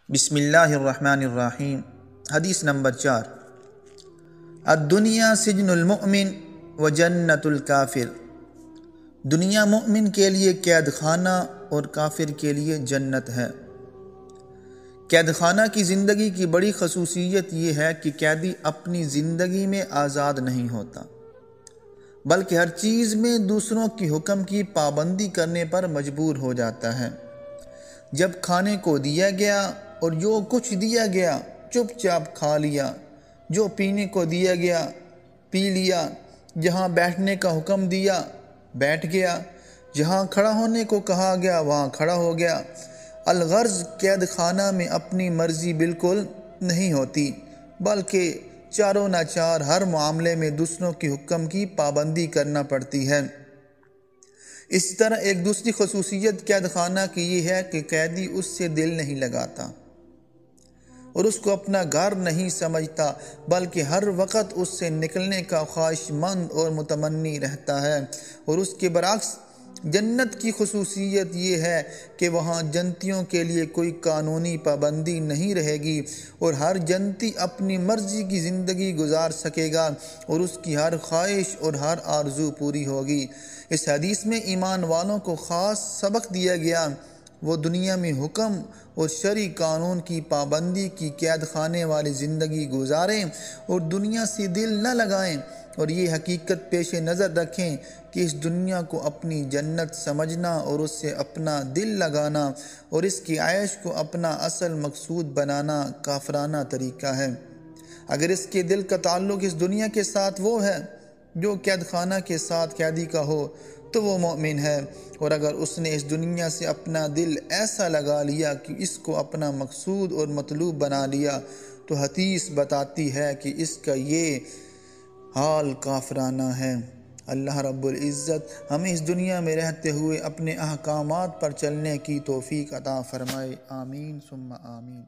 بسم اللہ الرحمن الرحیم۔ حدیث نمبر 4۔ الدنیا سجن المؤمن و جنت الکافر۔ دنیا مومن کے لیے قید خانہ اور کافر کے لیے جنت ہے۔ قید خانہ کی زندگی کی بڑی خصوصیت یہ ہے کہ قیدی اپنی زندگی میں آزاد نہیں ہوتا، بلکہ ہر چیز میں دوسروں کی حکم کی پابندی کرنے پر مجبور ہو جاتا ہے۔ جب کھانے کو دیا گیا اور جو کچھ دیا گیا چپ چاپ کھا لیا، جو پینے کو دیا گیا پی لیا، جہاں بیٹھنے کا حکم دیا بیٹھ گیا، جہاں کھڑا ہونے کو کہا گیا وہاں کھڑا ہو گیا۔ الغرض قید خانہ میں اپنی مرضی بالکل نہیں ہوتی، بلکہ چاروں ناچار ہر معاملے میں دوسروں کے حکم کی پابندی کرنا پڑتی ہے۔ اس طرح ایک دوسری خصوصیت قید خانہ کی یہ ہے کہ قیدی اس سے دل نہیں لگاتا اور اس کو اپنا گھر نہیں سمجھتا، بلکہ ہر وقت اس سے نکلنے کا خواہش مند اور متمنی رہتا ہے۔ اور اس کے برعکس جنت کی خصوصیت یہ ہے کہ وہاں جنتیوں کے لیے کوئی قانونی پابندی نہیں رہے گی اور ہر جنتی اپنی مرضی کی زندگی گزار سکے گا اور اس کی ہر خواہش اور ہر آرزو پوری ہوگی۔ اس حدیث میں ایمان والوں کو خاص سبق دیا گیا، وہ دنیا میں حکم اور شرعی قانون کی پابندی کی قید خانے والی زندگی گزاریں اور دنیا سے دل نہ لگائیں، اور یہ حقیقت پیش نظر رکھیں کہ اس دنیا کو اپنی جنت سمجھنا اور اس سے اپنا دل لگانا اور اس کی عیش کو اپنا اصل مقصود بنانا کافرانہ طریقہ ہے۔ اگر اس کے دل کا تعلق اس دنیا کے ساتھ وہ ہے جو قید خانہ کے ساتھ قیدی کا ہو تو وہ مومن ہے، اور اگر اس نے اس دنیا سے اپنا دل ایسا لگا لیا کہ اس کو اپنا مقصود اور مطلوب بنا لیا تو حدیث بتاتی ہے کہ اس کا یہ حال کافرانہ ہے۔ اللہ رب العزت ہمیں اس دنیا میں رہتے ہوئے اپنے احکامات پر چلنے کی توفیق عطا فرمائے۔ آمین ثم آمین۔